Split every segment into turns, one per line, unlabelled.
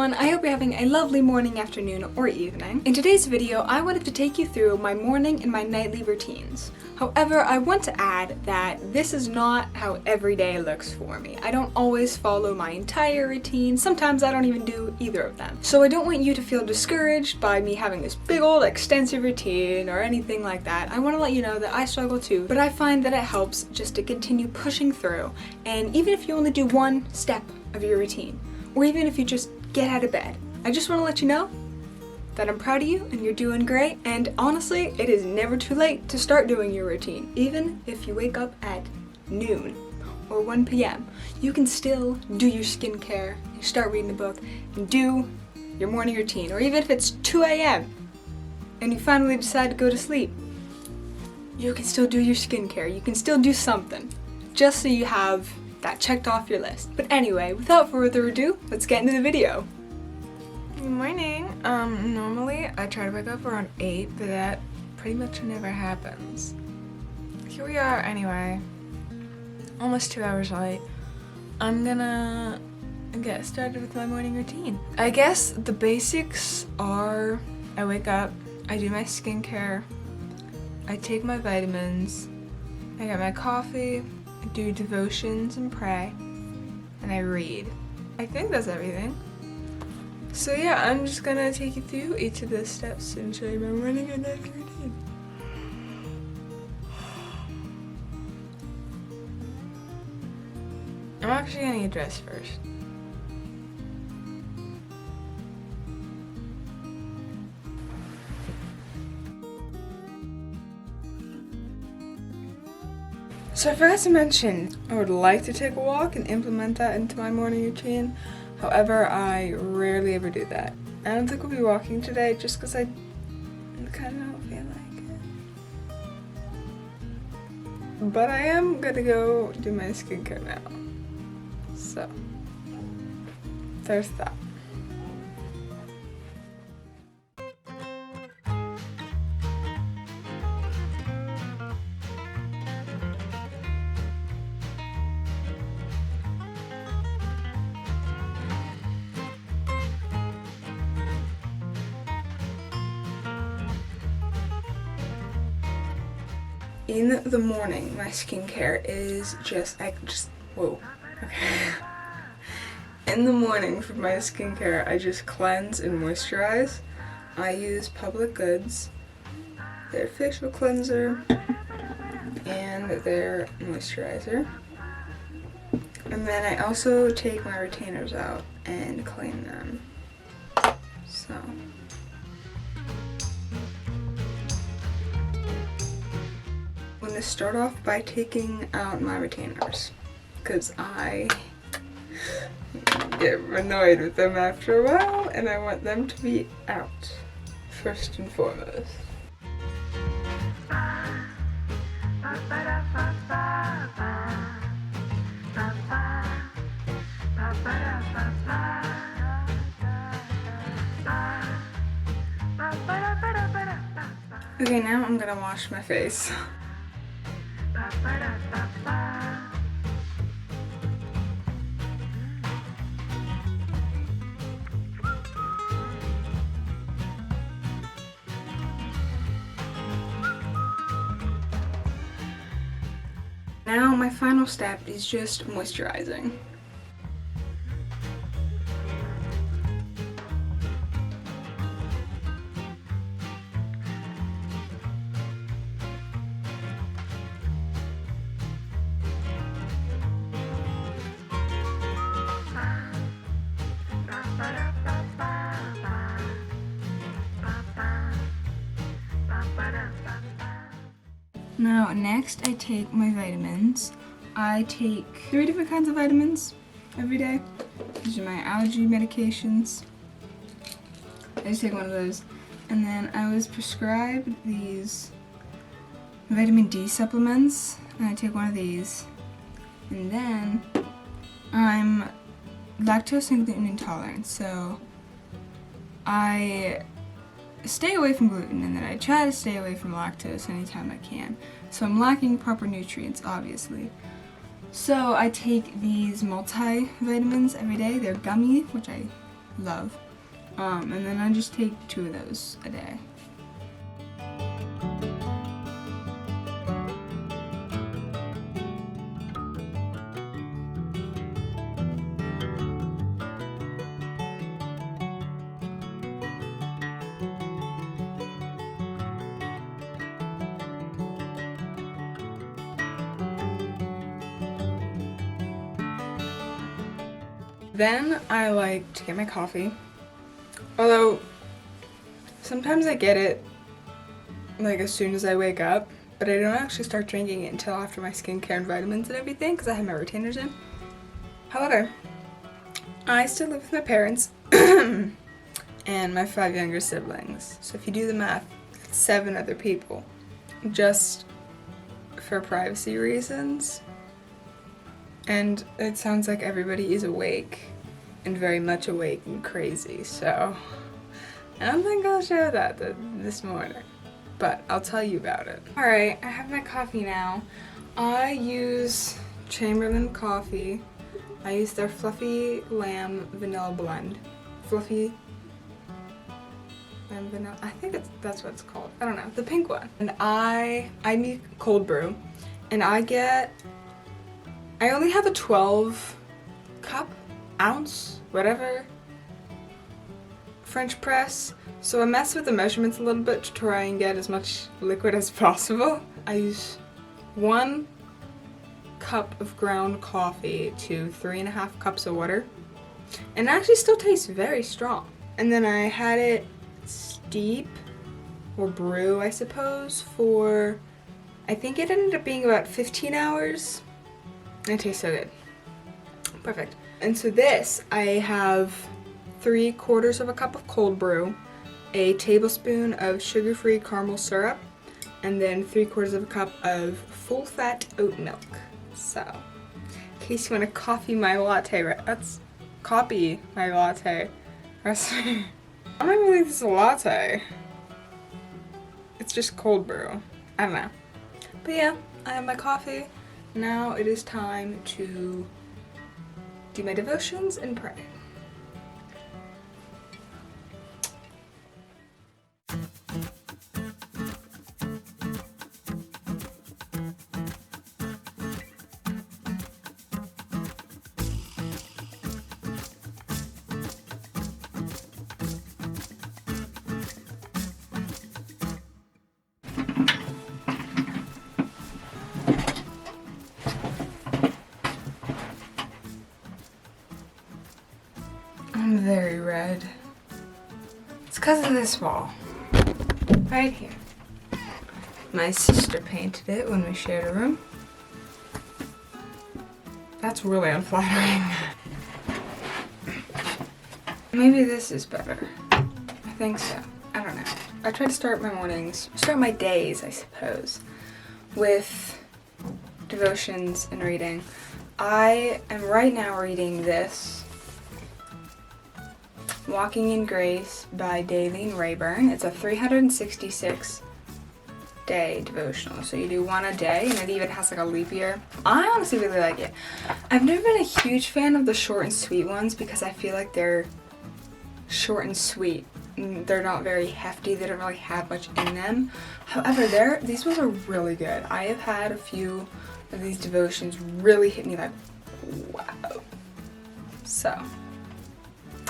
everyone, I hope you're having a lovely morning, afternoon, or evening. In today's video, I wanted to take you through my morning and my nightly routines. However, I want to add that this is not how every day looks for me. I don't always follow my entire routine, sometimes I don't even do either of them. So I don't want you to feel discouraged by me having this big old extensive routine or anything like that. I want to let you know that I struggle too, but I find that it helps just to continue pushing through, and even if you only do one step of your routine, or even if you just get out of bed, I just want to let you know that I'm proud of you and you're doing great. And honestly, it is never too late to start doing your routine. Even if you wake up at noon or 1 p.m., you can still do your skincare, you start reading a book, and do your morning routine. Or even if it's 2 a.m. and you finally decide to go to sleep, you can still do your skincare. You can still do something, just so you have that checked off your list. But anyway, without further ado, let's get into the video.
Good morning. Normally I try to wake up around 8, but that pretty much never happens. Here we are anyway, almost 2 hours late. I'm gonna get started with my morning routine. I guess the basics are I wake up, I do my skincare, I take my vitamins, I get my coffee, I do devotions and pray, and I read. I think that's everything. So yeah, I'm just gonna take you through each of those steps and show you my morning and night routine. I'm actually gonna get dressed first. So I forgot to mention, I would like to take a walk and implement that into my morning routine. However, I rarely ever do that. I don't think we'll be walking today just because I kind of don't feel like it. But I am gonna go do my skincare now. So, there's that. In the morning, my skincare is whoa, okay. In the morning for my skincare, I just cleanse and moisturize. I use Public Goods, their facial cleanser, and their moisturizer. And then I also take my retainers out and clean them. So. I'm going to start off by taking out my retainers, because I get annoyed with them after a while and I want them to be out first and foremost. Okay, now I'm gonna wash my face. Now my final step is just moisturizing. Now next I take my vitamins. I take 3 different kinds of vitamins every day. These are my allergy medications. I just take one of those. And then I was prescribed these vitamin D supplements, and I take one of these. And then I'm lactose and gluten intolerant, so I stay away from gluten, and then I try to stay away from lactose anytime I can. So I'm lacking proper nutrients, obviously. So I take these multivitamins every day. They're gummy, which I
love. And then I just take 2 of those a day. Then I like to get my coffee. Although sometimes I get it like as soon as I wake up, but I don't actually start drinking it until after my skincare and vitamins and everything because I have my retainers in. However, I still live with my parents and my 5 younger siblings. So if you do the math, it's 7 other people. Just for privacy reasons. And it sounds like everybody is awake and very much awake and crazy, so I don't think I'll share that this morning, but I'll tell you about it. Alright, I have my coffee now. I use Chamberlain coffee. I use their Fluffy Lamb Vanilla Blend. Fluffy Lamb Vanilla, I think that's what it's called. I don't know, the pink one. And I make cold brew, and I only have a 12 cup, ounce, whatever, French press. So I mess with the measurements a little bit to try and get as much liquid as possible. I use 1 cup of ground coffee to 3.5 cups of water. And it actually still tastes very strong. And then I had it steep, or brew, I suppose, for, I think it ended up being about 15 hours. It tastes so good. Perfect. And so this, I have 3/4 of a cup of cold brew, a tablespoon of sugar-free caramel syrup, and then 3/4 of a cup of full-fat oat milk. So, in case you want to copy my latte recipe. I don't even think this is a latte. It's just cold brew. I don't know. But yeah, I have my coffee. Now it is time to do my devotions and pray. I'm very red. It's because of this wall. Right here. My sister painted it when we shared a room. That's really unflattering. Maybe this is better. I think so. I don't know. I try to start my days, I suppose, with devotions and reading. I am right now reading this, Walking in Grace by Daleen Rayburn. It's a 366-day devotional, so you do 1 a day, and it even has like a leap year. I honestly really like it. I've never been a huge fan of the short and sweet ones because I feel like they're short and sweet. They're not very hefty. They don't really have much in them. However, these ones are really good. I have had a few of these devotions really hit me like, wow. So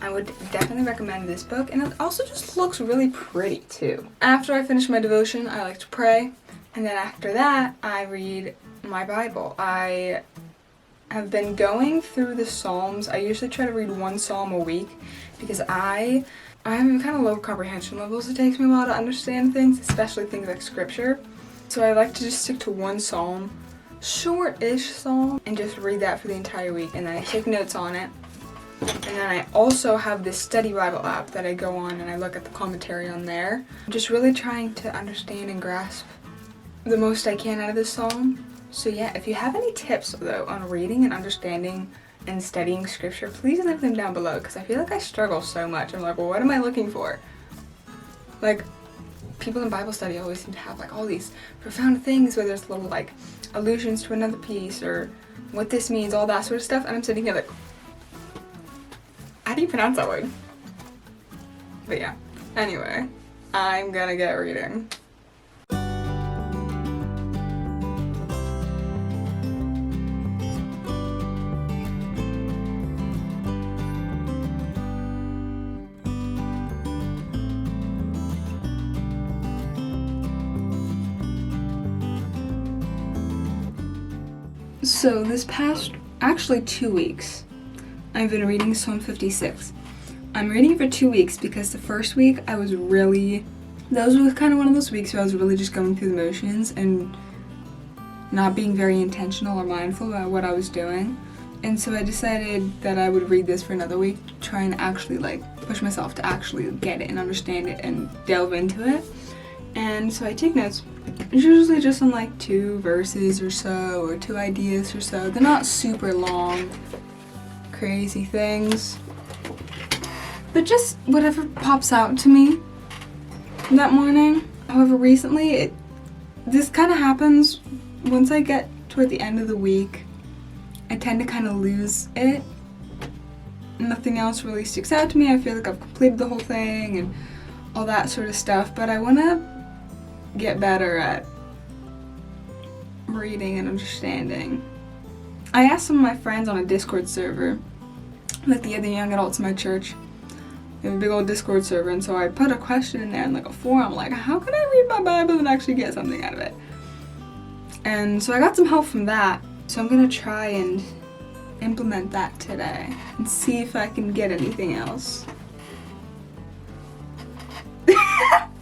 I would definitely recommend this book, and it also just looks really pretty too. After I finish my devotion, I like to pray, and then after that, I read my Bible. I have been going through the Psalms. I usually try to read 1 Psalm a week because I have kind of low comprehension levels. It takes me a while to understand things, especially things like scripture. So I like to just stick to 1 Psalm, short-ish Psalm, and just read that for the entire week, and then I take notes on it. And then I also have this study Bible app that I go on and I look at the commentary on there. I'm just really trying to understand and grasp the most I can out of this psalm. So yeah, if you have any tips though on reading and understanding and studying scripture, please leave them down below because I feel like I struggle so much. I'm like, well, what am I looking for? Like, people in Bible study always seem to have like all these profound things where there's little like allusions to another piece or what this means, all that sort of stuff, and I'm sitting here like, how do you pronounce that word? But yeah, anyway, I'm gonna get reading. So this past, actually 2 weeks, I've been reading Psalm 56. I'm reading for 2 weeks because the first week that was kind of one of those weeks where I was really just going through the motions and not being very intentional or mindful about what I was doing. And so I decided that I would read this for another week to try and actually push myself to actually get it and understand it and delve into it. And so I take notes. It's usually just on 2 verses or so, or 2 ideas or so. They're not super long, crazy things, but just whatever pops out to me that morning. However, recently, this kind of happens once I get toward the end of the week. I tend to kind of lose it. Nothing else really sticks out to me. I feel like I've completed the whole thing and all that sort of stuff, but I want to get better at reading and understanding. I asked some of my friends on a Discord server, the other young adults in my church. We have a big old Discord server, and so I put a question in there in a forum, how can I read my Bible and actually get something out of it? And so I got some help from that, so I'm gonna try and implement that today and see if I can get anything else.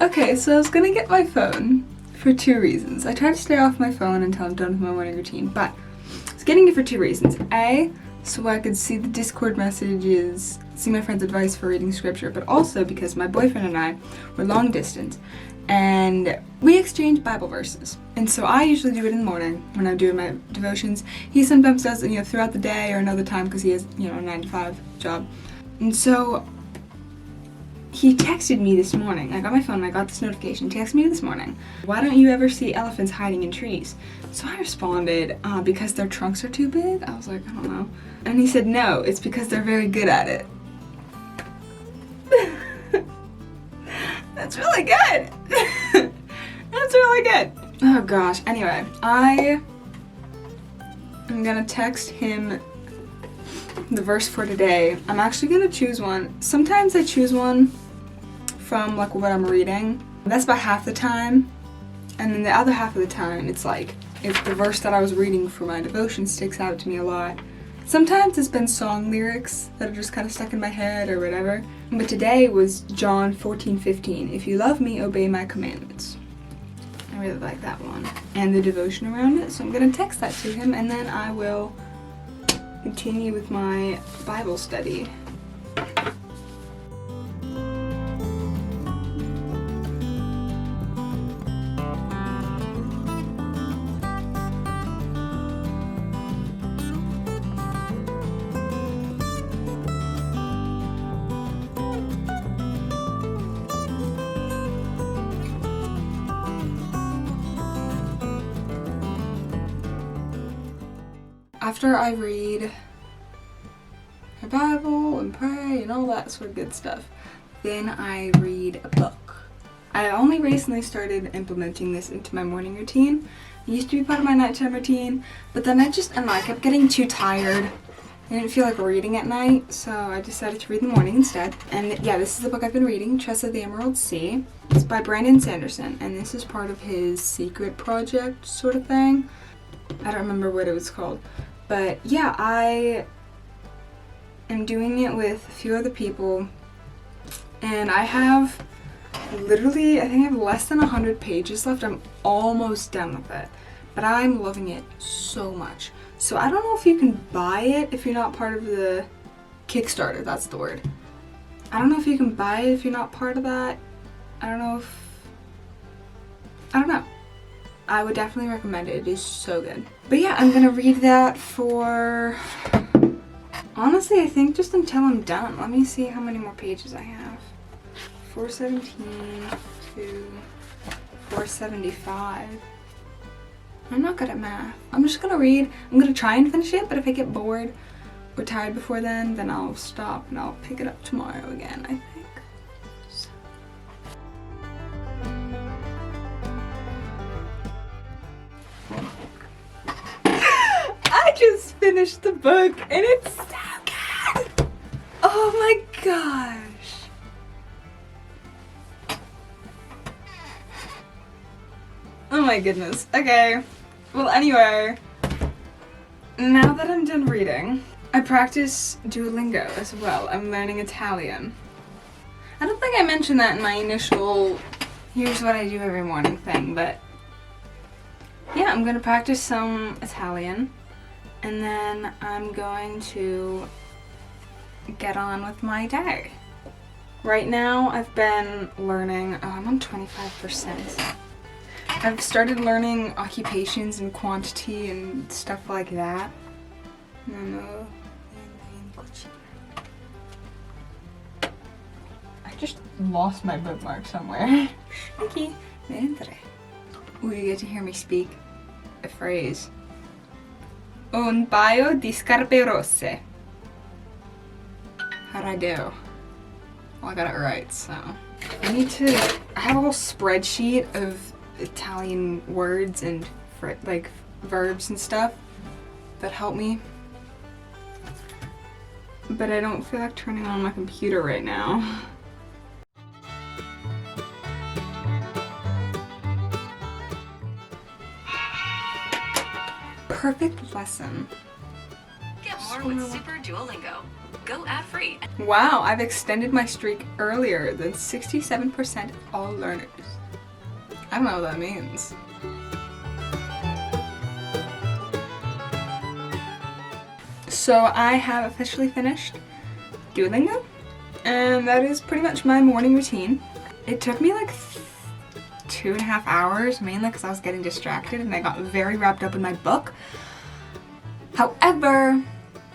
Okay, so I was gonna get my phone for 2 reasons. I try to stay off my phone until I'm done with my morning routine, but I was getting it for 2 reasons. A, so I could see the Discord messages, see my friend's advice for reading scripture, but also because my boyfriend and I were long distance and we exchange Bible verses. And so I usually do it in the morning when I'm doing my devotions. He sometimes does it, throughout the day or another time because he has, a 9 to 5 job. And so he texted me this morning. I got my phone and I got this notification. He texted me this morning. Why don't you ever see elephants hiding in trees? So I responded, because their trunks are too big. I was like, I don't know. And he said, no, it's because they're very good at it. That's really good. That's really good. Oh gosh. Anyway, I am gonna text him the verse for today. I'm actually gonna choose one. Sometimes I choose one from what I'm reading. That's about half the time. And then the other half of the time, it's if the verse that I was reading for my devotion sticks out to me a lot. Sometimes it's been song lyrics that are just kind of stuck in my head or whatever. But today was John 14:15. If you love me, obey my commandments. I really like that one. And the devotion around it. So I'm gonna text that to him and then I will continue with my Bible study. After I read my Bible and pray and all that sort of good stuff, then I read a book. I only recently started implementing this into my morning routine. It used to be part of my nighttime routine, but then I kept getting too tired. I didn't feel like reading at night, so I decided to read in the morning instead. And yeah, this is the book I've been reading, Tress of the Emerald Sea. It's by Brandon Sanderson, and this is part of his secret project sort of thing. I don't remember what it was called. But yeah, I am doing it with a few other people, and I have literally, I think I have less than 100 pages left. I'm almost done with it, but I'm loving it so much. So I don't know if you can buy it if you're not part of the Kickstarter, that's the word. I don't know if you can buy it if you're not part of that. I don't know. I would definitely recommend it. It is so good. But yeah, I'm gonna read that for, honestly, I think just until I'm done. Let me see how many more pages I have. 417 to 475. I'm not good at math. I'm just gonna read. I'm gonna try and finish it, but if I get bored or tired before then I'll stop and I'll pick it up tomorrow again, I think. just finished the book and it's so good. Oh my gosh. Oh my goodness. Okay. Well, anyway, now that I'm done reading, I practice Duolingo as well. I'm learning Italian. I don't think I mentioned that in my initial here's what I do every morning thing, but yeah, I'm gonna practice some Italian and then I'm going to get on with my day. Right now I've been learning, I'm on 25%. I've started learning occupations and quantity and stuff like that. I just lost my bookmark somewhere. Okay. Ooh, you get to hear me speak a phrase. Un paio di scarpe rosse. How'd I do? Well, I got it right, so. I have a whole spreadsheet of Italian words and like verbs and stuff that help me. But I don't feel like turning on my computer right now. Perfect lesson.
Get more with Super Duolingo. Go ad-free.
Wow, I've extended my streak earlier than 67% of all learners. I don't know what that means. So I have officially finished Duolingo, and that is pretty much my morning routine. It took me like 2.5 hours, mainly because I was getting distracted and I got very wrapped up in my book. However,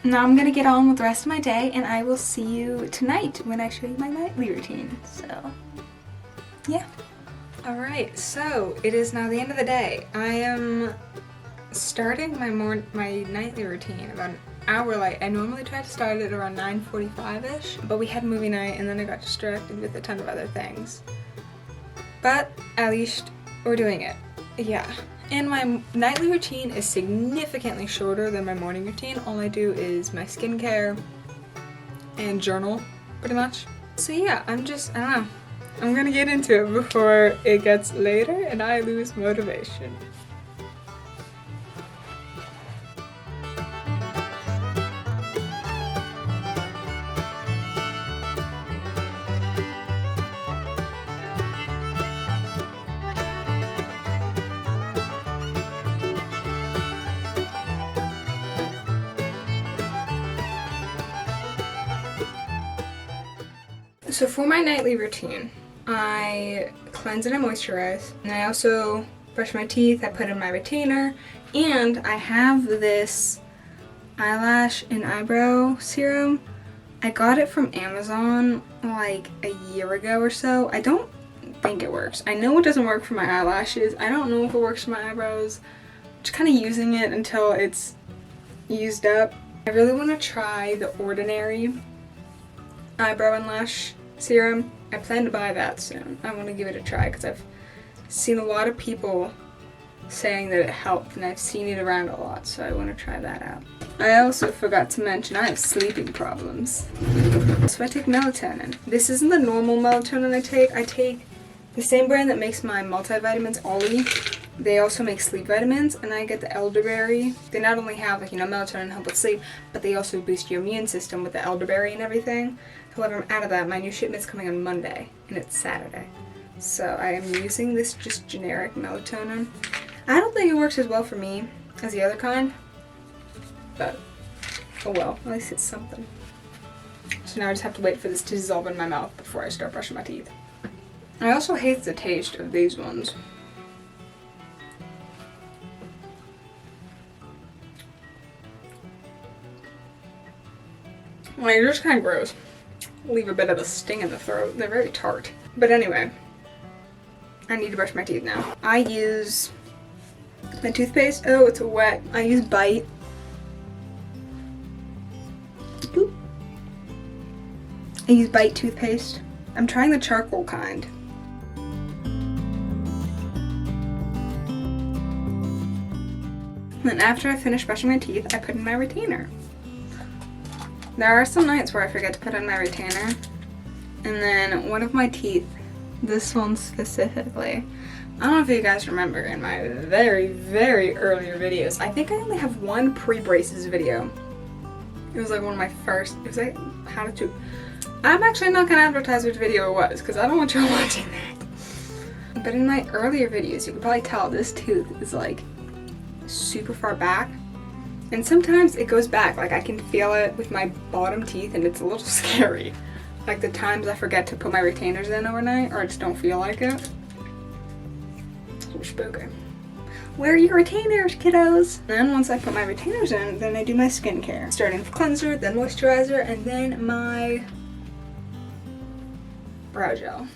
now I'm gonna get on with the rest of my day and I will see you tonight when I show you my nightly routine. So, yeah. Alright, so it is now the end of the day. I am starting my nightly routine about an hour late. I normally try to start it around 9:45-ish, but we had movie night and then I got distracted with a ton of other things. But at least we're doing it. Yeah. And my nightly routine is significantly shorter than my morning routine. All I do is my skincare and journal, pretty much. So yeah, I don't know. I'm gonna get into it before it gets later and I lose motivation. So for my nightly routine, I cleanse and I moisturize, and I also brush my teeth, I put in my retainer, and I have this eyelash and eyebrow serum. I got it from Amazon like a year ago or so. I don't think it works. I know it doesn't work for my eyelashes. I don't know if it works for my eyebrows. I'm just kind of using it until it's used up. I really want to try the Ordinary eyebrow and lash serum. I plan to buy that soon. I want to give it a try because I've seen a lot of people saying that it helped and I've seen it around a lot, so I want to try that out. I also forgot to mention I have sleeping problems. So I take melatonin. This isn't the normal melatonin I take. I take the same brand that makes my multivitamins, Ollie. They also make sleep vitamins, and I get the elderberry. They not only have melatonin help with sleep, but they also boost your immune system with the elderberry and everything. However, I'm out of that. My new shipment's coming on Monday, and it's Saturday. So I am using this just generic melatonin. I don't think it works as well for me as the other kind, but oh well, at least it's something. So now I just have to wait for this to dissolve in my mouth before I start brushing my teeth. I also hate the taste of these ones. Like, they're just kind of gross. Leave a bit of a sting in the throat. They're very tart. But anyway, I need to brush my teeth now. I use my toothpaste. Oh, it's wet. I use Bite. Boop. I use Bite toothpaste. I'm trying the charcoal kind. And then after I finish brushing my teeth, I put in my retainer. There are some nights where I forget to put in my retainer. And then one of my teeth, this one specifically, I don't know if you guys remember in my very, very earlier videos, I think I only have one pre-braces video. It was like one of my first, it was like how to do. I'm actually not gonna advertise which video it was because I don't want y'all watching that. But in my earlier videos, you can probably tell this tooth is like super far back. And sometimes it goes back, like I can feel it with my bottom teeth and it's a little scary. Like the times I forget to put my retainers in overnight or I just don't feel like it. Spooky. Wear your retainers, kiddos! Then once I put my retainers in, then I do my skincare. Starting with cleanser, then moisturizer, and then my brow gel.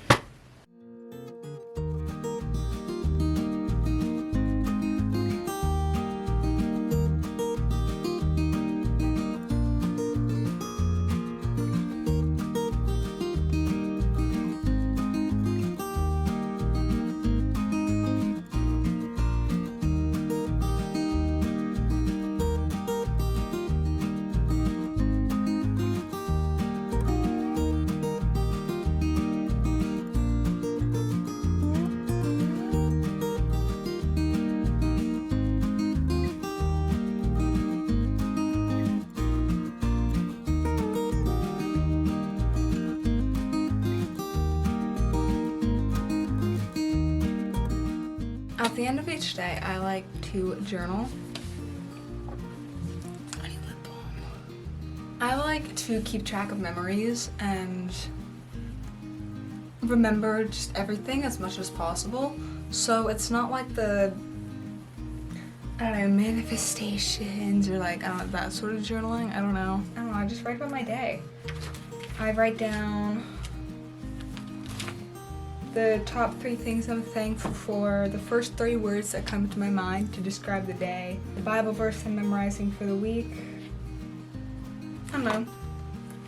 At the end of each day, I like to journal. I need lip balm. I like to keep track of memories and remember just everything as much as possible. So it's not like the, I don't know, manifestations or like, I don't know, that sort of journaling. I don't know, I just write about my day. I write down the top 3 things I'm thankful for, the first 3 words that come to my mind to describe the day, the Bible verse I'm memorizing for the week, I don't know,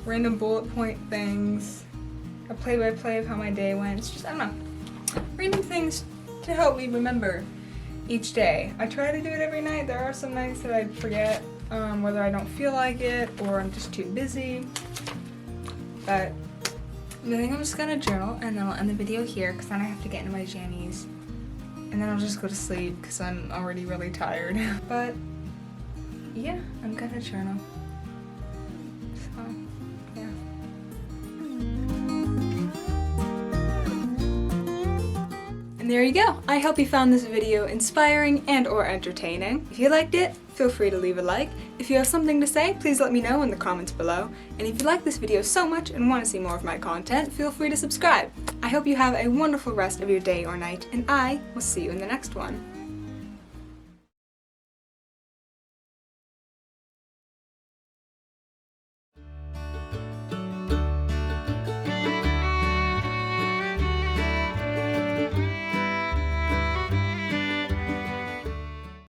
random bullet point things, a play-by-play of how my day went. It's just, I don't know, random things to help me remember each day. I try to do it every night. There are some nights that I forget, whether I don't feel like it or I'm just too busy, but I think I'm just gonna journal and then I'll end the video here because then I have to get into my jammies and then I'll just go to sleep because I'm already really tired. But yeah, I'm gonna journal. So yeah.
And there you go. I hope you found this video inspiring and or entertaining. If you liked it, feel free to leave a like. If you have something to say, please let me know in the comments below. And if you like this video so much and want to see more of my content, feel free to subscribe. I hope you have a wonderful rest of your day or night, and I will see you in the next one.